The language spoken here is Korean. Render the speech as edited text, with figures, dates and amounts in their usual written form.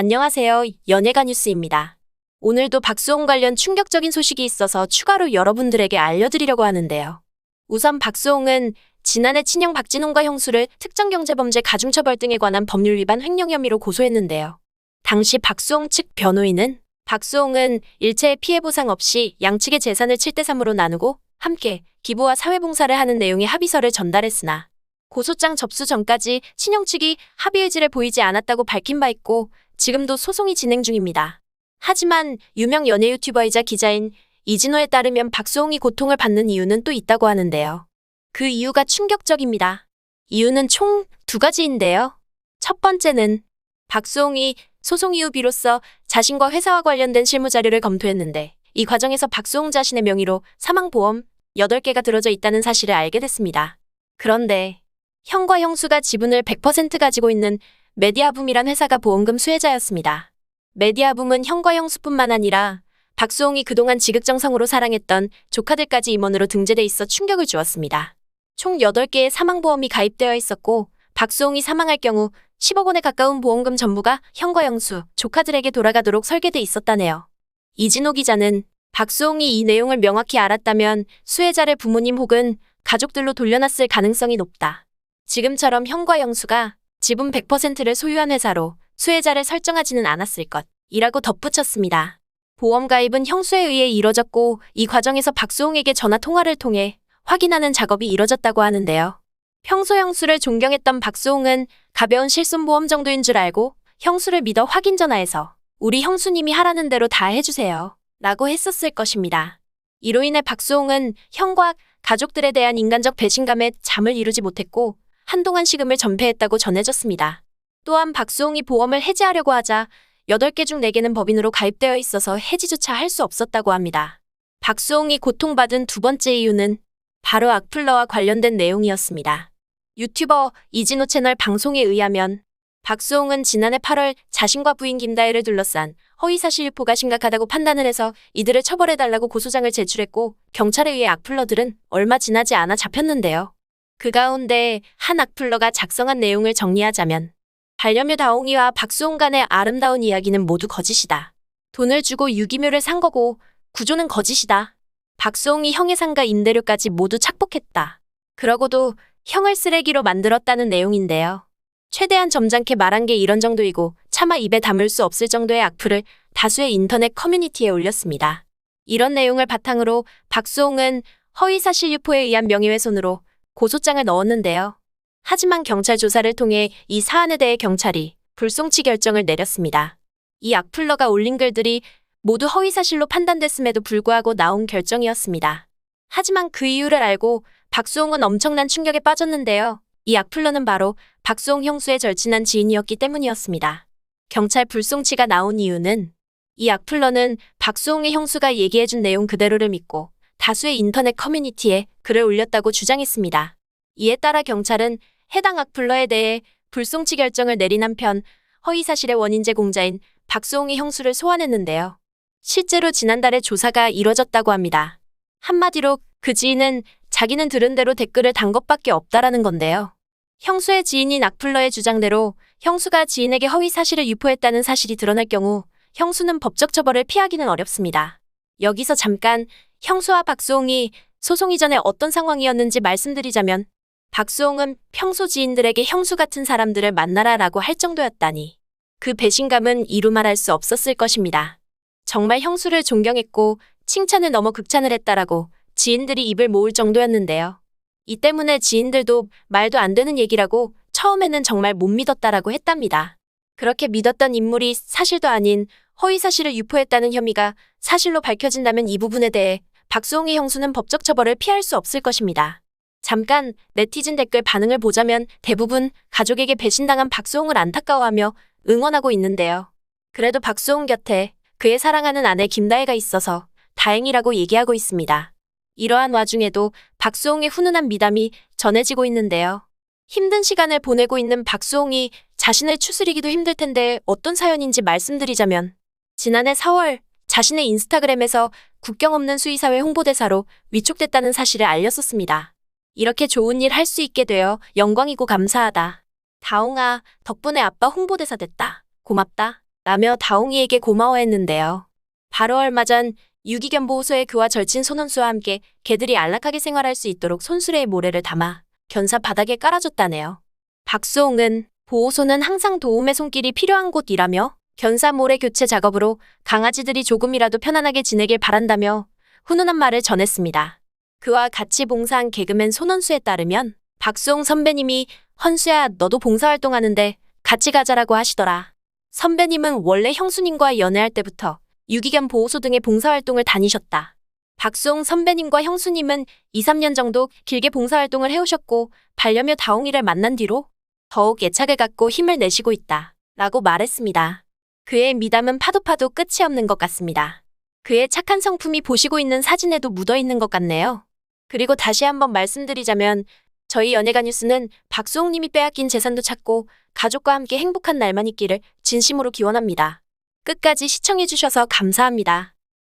안녕하세요. 연예가 뉴스입니다. 오늘도 박수홍 관련 충격적인 소식이 있어서 추가로 여러분들에게 알려드리려고 하는데요. 우선 박수홍은 지난해 친형 박진홍과 형수를 특정경제범죄 가중처벌 등에 관한 법률 위반 횡령 혐의로 고소했는데요. 당시 박수홍 측 변호인은 박수홍은 일체의 피해 보상 없이 양측의 재산을 7대3으로 나누고 함께 기부와 사회봉사를 하는 내용의 합의서를 전달했으나 고소장 접수 전까지 친형 측이 합의 의지를 보이지 않았다고 밝힌 바 있고 지금도 소송이 진행 중입니다. 하지만 유명 연예 유튜버이자 기자인 이진호에 따르면 박수홍이 고통을 받는 이유는 또 있다고 하는데요. 그 이유가 충격적입니다. 이유는 총 2가지인데요. 첫 번째는 박수홍이 소송 이후 비로소 자신과 회사와 관련된 실무자료를 검토했는데 이 과정에서 박수홍 자신의 명의로 사망보험 8개가 들어져 있다는 사실을 알게 됐습니다. 그런데 형과 형수가 지분을 100% 가지고 있는 메디아붐이란 회사가 보험금 수혜자였습니다. 메디아붐은 형과 형수뿐만 아니라 박수홍이 그동안 지극정성으로 사랑했던 조카들까지 임원으로 등재돼 있어 충격을 주었습니다. 총 8개의 사망보험이 가입되어 있었고 박수홍이 사망할 경우 10억 원에 가까운 보험금 전부가 형과 형수, 조카들에게 돌아가도록 설계돼 있었다네요. 이진호 기자는 박수홍이 이 내용을 명확히 알았다면 수혜자를 부모님 혹은 가족들로 돌려놨을 가능성이 높다. 지금처럼 형과 형수가 지분 100%를 소유한 회사로 수혜자를 설정하지는 않았을 것이라고 덧붙였습니다. 보험 가입은 형수에 의해 이뤄졌고 이 과정에서 박수홍에게 전화 통화를 통해 확인하는 작업이 이뤄졌다고 하는데요. 평소 형수를 존경했던 박수홍은 가벼운 실손보험 정도인 줄 알고 형수를 믿어 확인 전화해서 우리 형수님이 하라는 대로 다 해주세요 라고 했었을 것입니다. 이로 인해 박수홍은 형과 가족들에 대한 인간적 배신감에 잠을 이루지 못했고 한동안 식음을 전폐했다고 전해졌습니다. 또한 박수홍이 보험을 해지하려고 하자 8개 중 4개는 법인으로 가입되어 있어서 해지조차 할 수 없었다고 합니다. 박수홍이 고통받은 두 번째 이유는 바로 악플러와 관련된 내용이었습니다. 유튜버 이진호 채널 방송에 의하면 박수홍은 지난해 8월 자신과 부인 김다혜를 둘러싼 허위사실 유포가 심각하다고 판단을 해서 이들을 처벌해달라고 고소장을 제출했고 경찰에 의해 악플러들은 얼마 지나지 않아 잡혔는데요. 그 가운데 한 악플러가 작성한 내용을 정리하자면 반려묘 다홍이와 박수홍 간의 아름다운 이야기는 모두 거짓이다. 돈을 주고 유기묘를 산 거고 구조는 거짓이다. 박수홍이 형의 상가 임대료까지 모두 착복했다. 그러고도 형을 쓰레기로 만들었다는 내용인데요. 최대한 점잖게 말한 게 이런 정도이고 차마 입에 담을 수 없을 정도의 악플을 다수의 인터넷 커뮤니티에 올렸습니다. 이런 내용을 바탕으로 박수홍은 허위사실 유포에 의한 명예훼손으로 고소장을 넣었는데요. 하지만 경찰 조사를 통해 이 사안에 대해 경찰이 불송치 결정을 내렸습니다. 이 악플러가 올린 글들이 모두 허위사실로 판단됐음에도 불구하고 나온 결정이었습니다. 하지만 그 이유를 알고 박수홍은 엄청난 충격에 빠졌는데요. 이 악플러는 바로 박수홍 형수의 절친한 지인이었기 때문이었습니다. 경찰 불송치가 나온 이유는 이 악플러는 박수홍의 형수가 얘기해준 내용 그대로를 믿고 다수의 인터넷 커뮤니티에 글을 올렸다고 주장했습니다. 이에 따라 경찰은 해당 악플러에 대해 불송치 결정을 내린 한편 허위사실의 원인제 공자인 박수홍의 형수를 소환했는데요. 실제로 지난달에 조사가 이뤄졌다고 합니다. 한마디로 그 지인은 자기는 들은 대로 댓글을 단 것밖에 없다라는 건데요. 형수의 지인인 악플러의 주장대로 형수가 지인에게 허위사실을 유포했다는 사실이 드러날 경우 형수는 법적 처벌을 피하기는 어렵습니다. 여기서 잠깐 형수와 박수홍이 소송 이전에 어떤 상황이었는지 말씀드리자면 박수홍은 평소 지인들에게 형수 같은 사람들을 만나라라고 할 정도였다니 그 배신감은 이루 말할 수 없었을 것입니다. 정말 형수를 존경했고 칭찬을 넘어 극찬을 했다라고 지인들이 입을 모을 정도였는데요. 이 때문에 지인들도 말도 안 되는 얘기라고 처음에는 정말 못 믿었다라고 했답니다. 그렇게 믿었던 인물이 사실도 아닌 허위사실을 유포했다는 혐의가 사실로 밝혀진다면 이 부분에 대해 박수홍의 형수는 법적 처벌을 피할 수 없을 것입니다. 잠깐 네티즌 댓글 반응을 보자면 대부분 가족에게 배신당한 박수홍을 안타까워하며 응원하고 있는데요. 그래도 박수홍 곁에 그의 사랑하는 아내 김다혜가 있어서 다행이라고 얘기하고 있습니다. 이러한 와중에도 박수홍의 훈훈한 미담이 전해지고 있는데요. 힘든 시간을 보내고 있는 박수홍이 자신을 추스리기도 힘들 텐데 어떤 사연인지 말씀드리자면 지난해 4월 자신의 인스타그램에서 국경 없는 수의사회 홍보대사로 위촉됐다는 사실을 알렸었습니다. 이렇게 좋은 일 할 수 있게 되어 영광이고 감사하다. 다홍아, 덕분에 아빠 홍보대사 됐다. 고맙다. 라며 다홍이에게 고마워했는데요. 바로 얼마 전 유기견 보호소에 그와 절친 손원수와 함께 개들이 안락하게 생활할 수 있도록 손수레에 모래를 담아 견사 바닥에 깔아줬다네요. 박수홍은 보호소는 항상 도움의 손길이 필요한 곳이라며 견사 모래 교체 작업으로 강아지들이 조금이라도 편안하게 지내길 바란다며 훈훈한 말을 전했습니다. 그와 같이 봉사한 개그맨 손원수에 따르면 박수홍 선배님이 헌수야 너도 봉사활동하는데 같이 가자라고 하시더라. 선배님은 원래 형수님과 연애할 때부터 유기견 보호소 등의 봉사활동을 다니셨다. 박수홍 선배님과 형수님은 2, 3년 정도 길게 봉사활동을 해오셨고 반려묘 다홍이를 만난 뒤로 더욱 애착을 갖고 힘을 내시고 있다. 라고 말했습니다. 그의 미담은 파도 끝이 없는 것 같습니다. 그의 착한 성품이 보시고 있는 사진에도 묻어있는 것 같네요. 그리고 다시 한번 말씀드리자면 저희 연예가 뉴스는 박수홍 님이 빼앗긴 재산도 찾고 가족과 함께 행복한 날만 있기를 진심으로 기원합니다. 끝까지 시청해주셔서 감사합니다.